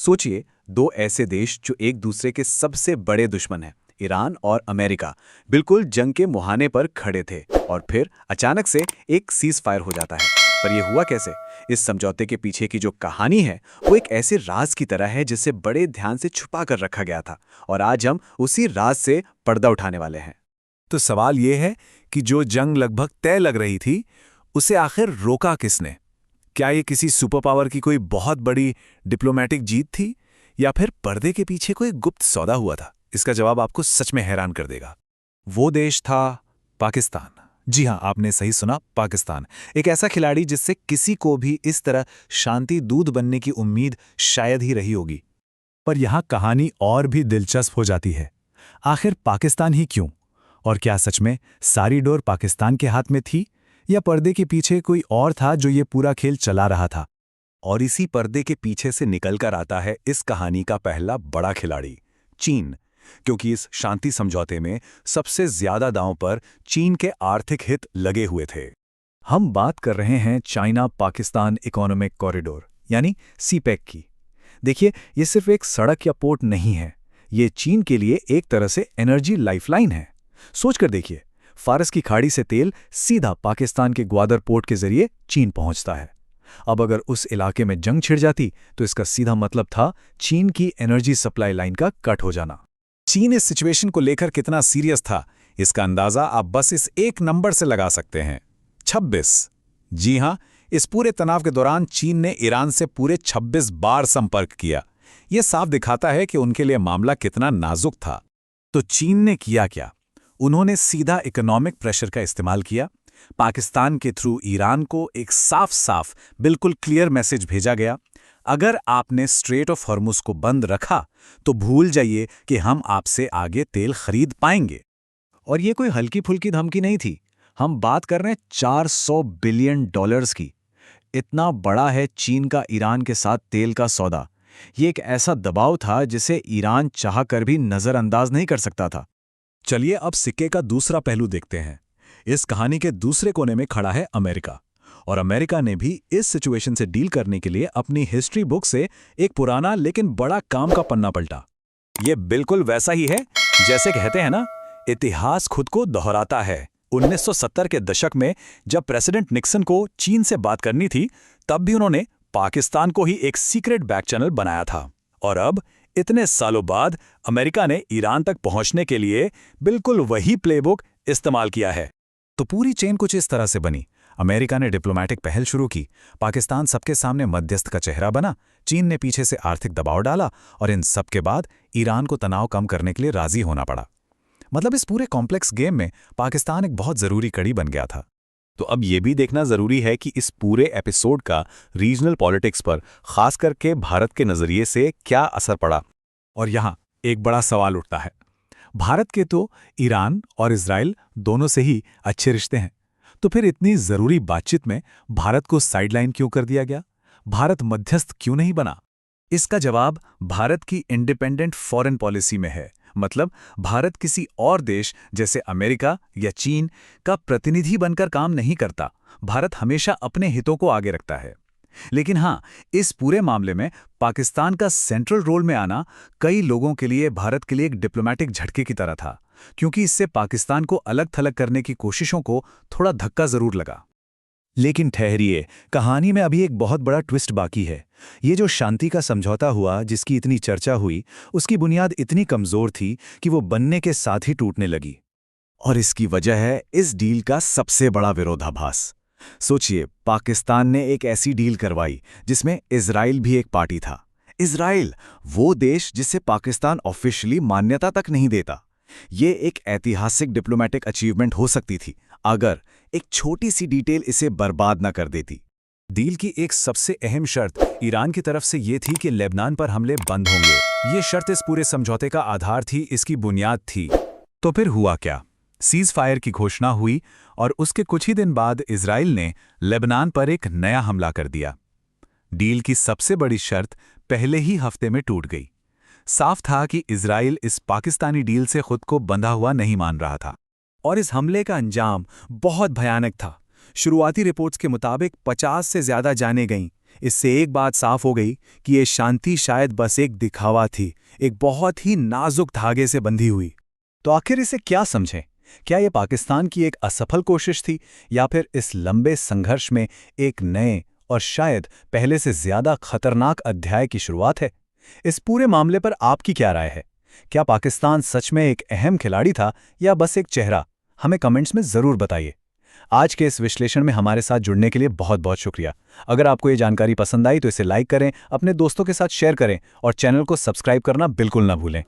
सोचिए, दो ऐसे देश जो एक दूसरे के सबसे बड़े दुश्मन हैं, ईरान और अमेरिका, बिल्कुल जंग के मुहाने पर खड़े थे और फिर अचानक से एक सीज फायर हो जाता है। पर यह हुआ कैसे? इस समझौते के पीछे की जो कहानी है वो एक ऐसे राज की तरह है जिसे बड़े ध्यान से छुपा कर रखा गया था, और आज हम उसी राज से पर्दा उठाने वाले हैं। तो सवाल यह है कि जो जंग लगभग तय लग रही थी, उसे आखिर रोका किसने? क्या ये किसी सुपर पावर की कोई बहुत बड़ी डिप्लोमेटिक जीत थी, या फिर पर्दे के पीछे कोई गुप्त सौदा हुआ था? इसका जवाब आपको सच में हैरान कर देगा। वो देश था पाकिस्तान। जी हां, आपने सही सुना, पाकिस्तान। एक ऐसा खिलाड़ी जिससे किसी को भी इस तरह शांति दूत बनने की उम्मीद शायद ही रही होगी। पर यहां कहानी और भी दिलचस्प हो जाती है। आखिर पाकिस्तान ही क्यों? और क्या सच में सारी डोर पाकिस्तान के हाथ में थी, या पर्दे के पीछे कोई और था जो ये पूरा खेल चला रहा था? और इसी पर्दे के पीछे से निकलकर आता है इस कहानी का पहला बड़ा खिलाड़ी, चीन। क्योंकि इस शांति समझौते में सबसे ज्यादा दांव पर चीन के आर्थिक हित लगे हुए थे। हम बात कर रहे हैं चाइना पाकिस्तान इकोनॉमिक कॉरिडोर यानी सीपेक की। देखिए, ये सिर्फ एक सड़क या पोर्ट नहीं है, ये चीन के लिए एक तरह से एनर्जी लाइफलाइन है। सोचकर देखिए, फारस की खाड़ी से तेल सीधा पाकिस्तान के ग्वादर पोर्ट के जरिए चीन पहुंचता है। अब अगर उस इलाके में जंग छिड़ जाती तो इसका सीधा मतलब था चीन की एनर्जी सप्लाई लाइन का कट हो जाना। चीन इस सिचुएशन को लेकर कितना सीरियस था, इसका अंदाजा आप बस इस एक नंबर से लगा सकते हैं, 26। जी हां, इस पूरे तनाव के दौरान चीन ने ईरान से पूरे 26 बार संपर्क किया। यह साफ दिखाता है कि उनके लिए मामला कितना नाजुक था। तो चीन ने किया क्या? उन्होंने सीधा इकोनॉमिक प्रेशर का इस्तेमाल किया। पाकिस्तान के थ्रू ईरान को एक साफ बिल्कुल क्लियर मैसेज भेजा गया, अगर आपने स्ट्रेट ऑफ हॉर्मुज को बंद रखा तो भूल जाइए कि हम आपसे आगे तेल खरीद पाएंगे। और ये कोई हल्की फुल्की धमकी नहीं थी, हम बात कर रहे हैं $400 बिलियन की। इतना बड़ा है चीन का ईरान के साथ तेल का सौदा। ये एक ऐसा दबाव था जिसे ईरान चाह कर भी नजरअंदाज नहीं कर सकता था। चलिए अब सिक्के का दूसरा पहलू देखते हैं। इस कहानी के दूसरे कोने में खड़ा है अमेरिका, और अमेरिका ने भी इस सिचुएशन से डील करने के लिए अपनी हिस्ट्री बुक से एक पुराना लेकिन बड़ा काम का पन्ना पलटा। ये बिल्कुल वैसा ही है जैसे कहते हैं ना, इतिहास खुद को दोहराता है। 1970 के दशक में जब प्रेसिडेंट निक्सन को चीन से बात करनी थी, तब भी उन्होंने पाकिस्तान को ही एक सीक्रेट बैक चैनल बनाया था। और अब इतने सालों बाद अमेरिका ने ईरान तक पहुंचने के लिए बिल्कुल वही प्लेबुक इस्तेमाल किया है। तो पूरी चेन कुछ इस तरह से बनी। अमेरिका ने डिप्लोमेटिक पहल शुरू की, पाकिस्तान सबके सामने मध्यस्थ का चेहरा बना, चीन ने पीछे से आर्थिक दबाव डाला, और इन सब के बाद ईरान को तनाव कम करने के लिए राजी होना पड़ा। मतलब इस पूरे कॉम्प्लेक्स गेम में पाकिस्तान एक बहुत जरूरी कड़ी बन गया था। तो अब यह भी देखना जरूरी है कि इस पूरे एपिसोड का रीजनल पॉलिटिक्स पर, खास करके भारत के नजरिए से क्या असर पड़ा। और यहां एक बड़ा सवाल उठता है, भारत के तो ईरान और इजराइल दोनों से ही अच्छे रिश्ते हैं, तो फिर इतनी जरूरी बातचीत में भारत को साइडलाइन क्यों कर दिया गया? भारत मध्यस्थ क्यों नहीं बना? इसका जवाब भारत की इंडिपेंडेंट फॉरेन पॉलिसी में है। मतलब भारत किसी और देश जैसे अमेरिका या चीन का प्रतिनिधि बनकर काम नहीं करता। भारत हमेशा अपने हितों को आगे रखता है। लेकिन हां, इस पूरे मामले में पाकिस्तान का सेंट्रल रोल में आना कई लोगों के लिए भारत के लिए एक डिप्लोमेटिक झटके की तरह था, क्योंकि इससे पाकिस्तान को अलग थलग करने की कोशिशों को थोड़ा धक्का जरूर लगा। लेकिन ठहरिए, कहानी में अभी एक बहुत बड़ा ट्विस्ट बाकी है। ये जो शांति का समझौता हुआ, जिसकी इतनी चर्चा हुई, उसकी बुनियाद इतनी कमजोर थी कि वो बनने के साथ ही टूटने लगी। और इसकी वजह है इस डील का सबसे बड़ा विरोधाभास। सोचिए, पाकिस्तान ने एक ऐसी डील करवाई जिसमें इजराइल भी एक पार्टी था। इजराइल, वो देश जिसे पाकिस्तान ऑफिशियली मान्यता तक नहीं देता। ये एक ऐतिहासिक डिप्लोमेटिक अचीवमेंट हो सकती थी अगर एक छोटी सी डिटेल इसे बर्बाद न कर देती। डील की एक सबसे अहम शर्त ईरान की तरफ से ये थी कि लेबनान पर हमले बंद होंगे। ये शर्त इस पूरे समझौते का आधार थी, इसकी बुनियाद थी। तो फिर हुआ क्या? सीज फायर की घोषणा हुई और उसके कुछ ही दिन बाद इजराइल ने लेबनान पर एक नया हमला कर दिया। डील की सबसे बड़ी शर्त पहले ही हफ्ते में टूट गई। साफ था कि इजराइल इस पाकिस्तानी डील से खुद को बंधा हुआ नहीं मान रहा था। और इस हमले का अंजाम बहुत भयानक था। शुरुआती रिपोर्ट्स के मुताबिक 50 से ज्यादा जानें गईं। इससे एक बात साफ हो गई कि ये शांति शायद बस एक दिखावा थी, एक बहुत ही नाजुक धागे से बंधी हुई। तो आखिर इसे क्या समझें? क्या ये पाकिस्तान की एक असफल कोशिश थी, या फिर इस लंबे संघर्ष में एक नए और शायद पहले से ज्यादा खतरनाक अध्याय की शुरुआत है? इस पूरे मामले पर आपकी क्या राय है? क्या पाकिस्तान सच में एक अहम खिलाड़ी था या बस एक चेहरा? हमें कमेंट्स में जरूर बताइए। आज के इस विश्लेषण में हमारे साथ जुड़ने के लिए बहुत बहुत शुक्रिया। अगर आपको ये जानकारी पसंद आई तो इसे लाइक करें, अपने दोस्तों के साथ शेयर करें और चैनल को सब्सक्राइब करना बिल्कुल ना भूलें।